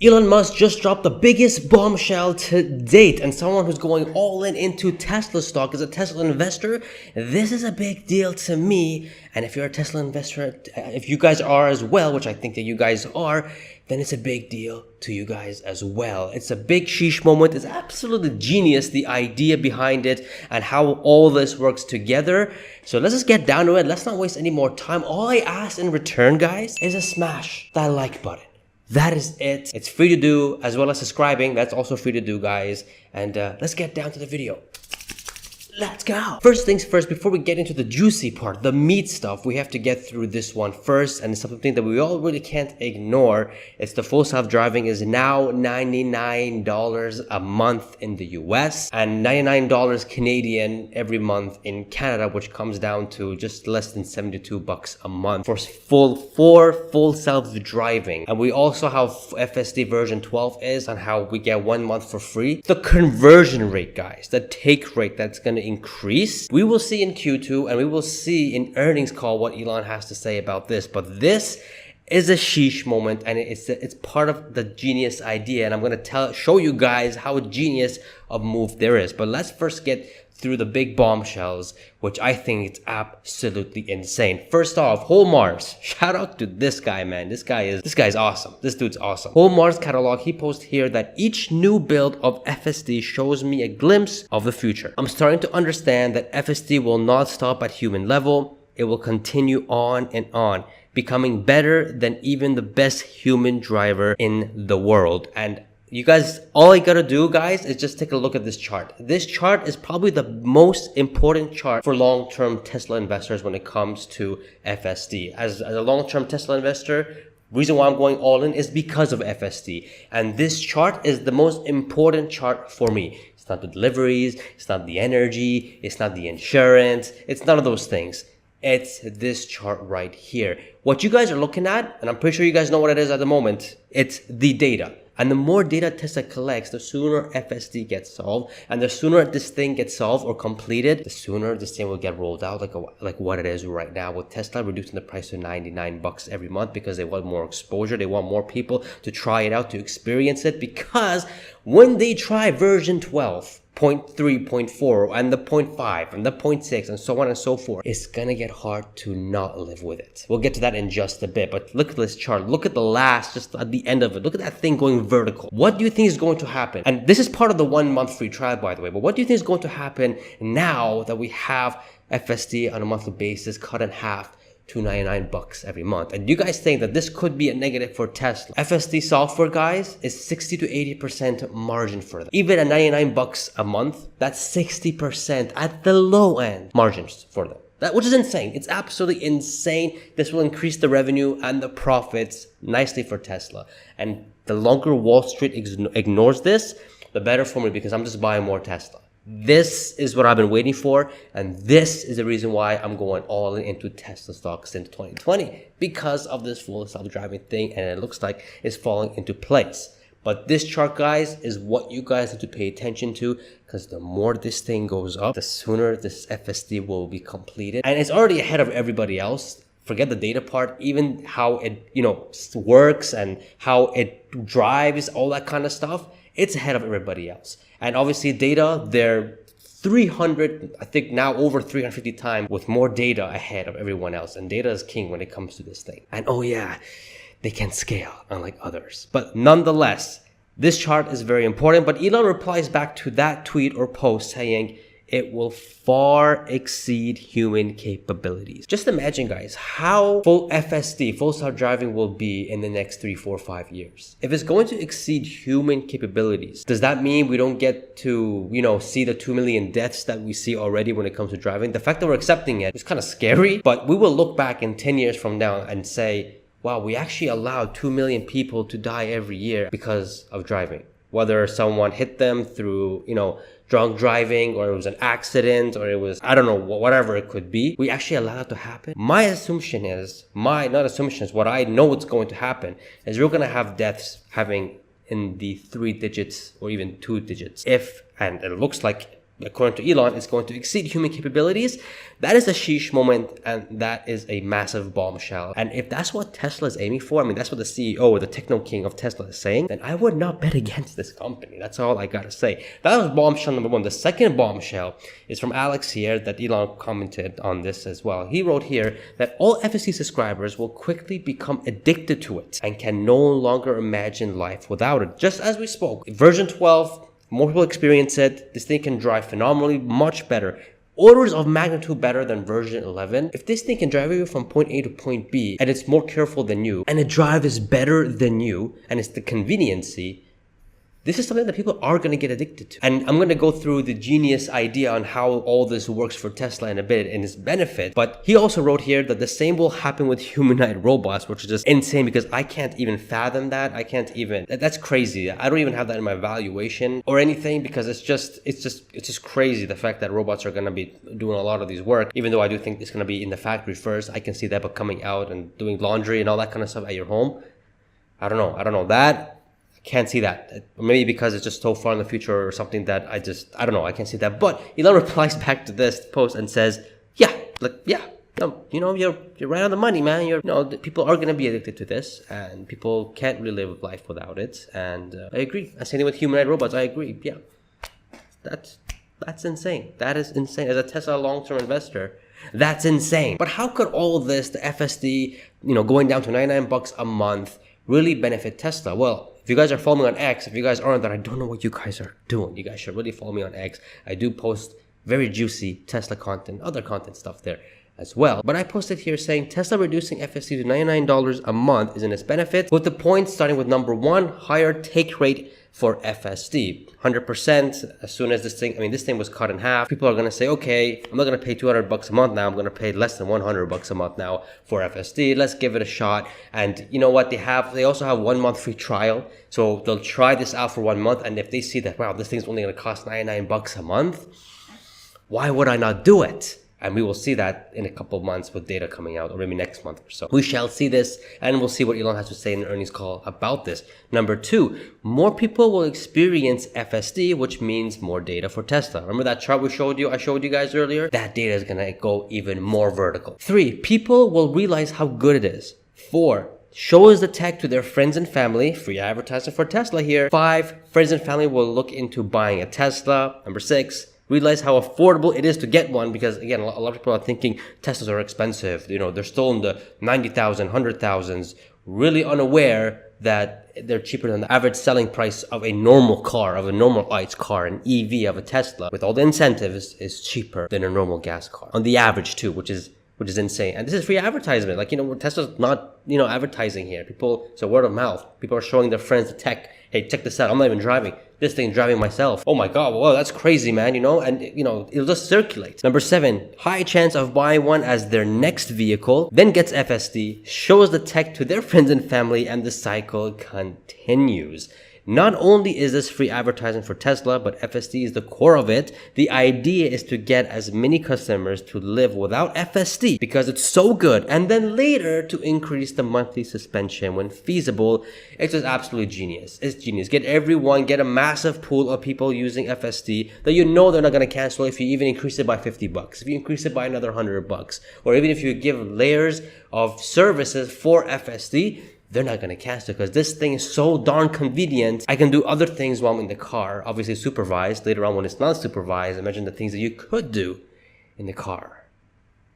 Elon Musk just dropped the biggest bombshell to date, and someone who's going all in into Tesla stock is a Tesla investor. This is a big deal to me, and if you're a Tesla investor, if you guys are as well, which I think that you guys are, then it's a big deal to you guys as well. It's a big sheesh moment. It's absolutely genius, the idea behind it and how all this works together. So let's just get down to it. Let's not waste any more time. All I ask in return, guys, is a smash that like button. That is it. It's free to do, as well as subscribing. That's also free to do, guys. And let's get down to the video. Let's go. First things first, before we get into the juicy part, the meat stuff, we have to get through this one first. And it's something that we all really can't ignore. It's the full self-driving is now $99 a month in the US and $99 Canadian every month in Canada, which comes down to just less than 72 bucks a month for full self-driving. And we also have FSD version 12 is on how we get 1 month for free. The conversion rate, guys, the take rate that's going to increase. We will see in Q2 and we will see in earnings call what Elon has to say about this. But this is a sheesh moment, and it's part of the genius idea. And I'm going to show you guys how genius of move there is. But let's first get through the big bombshells, which I think it's absolutely insane. First off, Whole Mars. Shout out to this guy, man. This guy's awesome. This dude's awesome. Whole Mars catalog, he posts here that each new build of FSD shows me a glimpse of the future. I'm starting to understand that FSD will not stop at human level. It will continue on and on, becoming better than even the best human driver in the world. And you guys, all you gotta do, guys, is just take a look at this chart. This chart is probably the most important chart for long-term Tesla investors when it comes to FSD. As a long-term Tesla investor, reason why I'm going all in is because of FSD. And this chart is the most important chart for me. It's not the deliveries, it's not the energy, it's not the insurance, it's none of those things. It's this chart right here. What you guys are looking at, and I'm pretty sure you guys know what it is at the moment, it's the data. And the more data Tesla collects, the sooner FSD gets solved. And the sooner this thing gets solved or completed, the sooner this thing will get rolled out like what it is right now with Tesla reducing the price to 99 bucks every month because they want more exposure. They want more people to try it out, to experience it. Because when they try version 12, 0.3, 0.4, and the 0.5, and the 0.6, and so on and so forth, it's gonna get hard to not live with it. We'll get to that in just a bit, but look at this chart. Look at the last, just at the end of it. Look at that thing going vertical. What do you think is going to happen? And this is part of the 1 month free trial, by the way, but what do you think is going to happen now that we have FSD on a monthly basis cut in half to 99 bucks every month? And do you guys think that this could be a negative for Tesla? FSD software, guys, is 60 to 80% margin for them. Even at 99 bucks a month, that's 60% at the low end margins for them. Which is insane. It's absolutely insane. This will increase the revenue and the profits nicely for Tesla. And the longer Wall Street ignores this, the better for me, because I'm just buying more Tesla. This is what I've been waiting for, and this is the reason why I'm going all into Tesla stocks since 2020, because of this full self-driving thing, and it looks like it's falling into place. But this chart, guys, is what you guys have to pay attention to, because the more this thing goes up, the sooner this FSD will be completed. And it's already ahead of everybody else. Forget the data part, even how it, works and how it drives, all that kind of stuff. It's ahead of everybody else. And obviously data, they're 300, I think now over 350 times with more data ahead of everyone else. And data is king when it comes to this thing. And oh yeah, they can scale unlike others. But nonetheless, this chart is very important. But Elon replies back to that tweet or post saying, it will far exceed human capabilities. Just imagine, guys, how full FSD, full self-driving, will be in the next 3, 4, 5 years. If it's going to exceed human capabilities, does that mean we don't get to, see the 2 million deaths that we see already when it comes to driving? The fact that we're accepting it is kind of scary, but we will look back in 10 years from now and say, wow, we actually allowed 2 million people to die every year because of driving. Whether someone hit them through, drunk driving, or it was an accident, or it was, I don't know, whatever it could be. We actually allow that to happen. My assumption is, what I know what's going to happen is we're going to have deaths having in the 3 digits or even 2 digits. And it looks like according to Elon, is going to exceed human capabilities. That is a sheesh moment, and that is a massive bombshell. And if that's what Tesla is aiming for, I mean, that's what the CEO or the techno king of Tesla is saying, then I would not bet against this company. That's all I gotta say. That was bombshell number one. The second bombshell is from Alex here, that Elon commented on this as well. He wrote here that all FSD subscribers will quickly become addicted to it and can no longer imagine life without it. Just as we spoke, version 12, more people experience it. This thing can drive phenomenally much better. Orders of magnitude better than version 11. If this thing can drive you from point A to point B, and it's more careful than you, and the drive is better than you, and it's the conveniency, this is something that people are going to get addicted to. And I'm going to go through the genius idea on how all this works for Tesla in a bit and its benefit. But he also wrote here that the same will happen with humanoid robots, which is just insane because I can't even fathom that. I can't even, that's crazy. I don't even have that in my valuation or anything because it's just crazy. The fact that robots are going to be doing a lot of these work, even though I do think it's going to be in the factory first. I can see that, but coming out and doing laundry and all that kind of stuff at your home. I don't know that. Can't see that. Maybe because it's just so far in the future or something that I don't know. I can't see that. But Elon replies back to this post and says, you're right on the money, man. People are going to be addicted to this and people can't really live life without it. And I agree. Same thing with humanoid robots. I agree. Yeah. That's insane. That is insane. As a Tesla long-term investor, that's insane. But how could all this, the FSD, going down to $99 a month, really benefit Tesla? Well, if you guys are following me on X, if you guys aren't, then I don't know what you guys are doing. You guys should really follow me on X. I do post very juicy Tesla content, other content stuff there as well. But I posted here saying Tesla reducing FSD to $99 a month is in its benefit, with the points starting with number one, higher take rate for FSD. 100% as soon as this thing was cut in half, people are going to say, okay, I'm not going to pay $200 a month now. I'm going to pay less than $100 a month now for FSD. Let's give it a shot. And you know what they also have 1 month free trial. So they'll try this out for 1 month. And if they see that, wow, this thing's only going to cost $99 a month, why would I not do it? And we will see that in a couple of months with data coming out, or maybe next month or so. We shall see this, and we'll see what Elon has to say in the earnings call about this. Number two, more people will experience FSD, which means more data for Tesla. Remember that chart I showed you guys earlier? That data is going to go even more vertical. 3, people will realize how good it is. 4, shows the tech to their friends and family. Free advertising for Tesla here. 5, friends and family will look into buying a Tesla. Number 6, realize how affordable it is to get one, because again, a lot of people are thinking Teslas are expensive. They're still in the 90,000, 100,000s, really unaware that they're cheaper than the average selling price of a normal car, of a normal ICE car. An EV of a Tesla with all the incentives is cheaper than a normal gas car on the average too, which is insane. And this is free advertisement. Tesla's not, advertising here. It's a word of mouth. People are showing their friends the tech. Hey, check this out. I'm not even driving. This thing driving myself. Oh my God. Whoa, that's crazy, man. And it'll just circulate. Number 7, high chance of buying one as their next vehicle, then gets FSD, shows the tech to their friends and family, and the cycle continues. Not only is this free advertising for Tesla, but FSD is the core of it. The idea is to get as many customers to live without FSD because it's so good, and then later to increase the monthly suspension when feasible. It's just absolutely genius. It's genius. Get a massive pool of people using FSD that they're not going to cancel if you even increase it by $50, if you increase it by another $100, or even if you give layers of services for FSD. They're not going to cancel it because this thing is so darn convenient. I can do other things while I'm in the car, obviously supervised. Later on when it's not supervised, imagine the things that you could do in the car.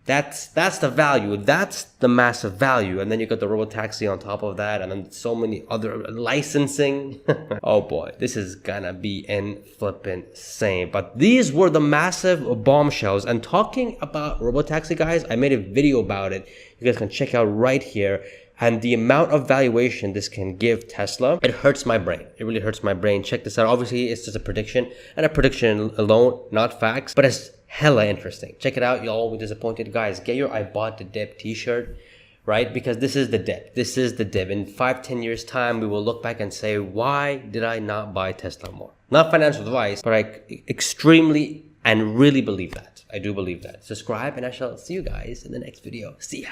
That's the value. That's the massive value. And then you got the robotaxi on top of that, and then so many other licensing. Oh boy, this is gonna be insane. But these were the massive bombshells. And talking about robotaxi, guys, I made a video about it. You guys can check out right here. And the amount of valuation this can give Tesla, it hurts my brain. It really hurts my brain. Check this out. Obviously, it's just a prediction, and a prediction alone, not facts, but it's hella interesting. Check it out. Y'all will be disappointed. Guys, get your I Bought the Dip t-shirt, right? Because this is the dip. This is the dip. In 5-10 years time, we will look back and say, why did I not buy Tesla more? Not financial advice, but I extremely and really believe that. I do believe that. Subscribe, and I shall see you guys in the next video. See ya.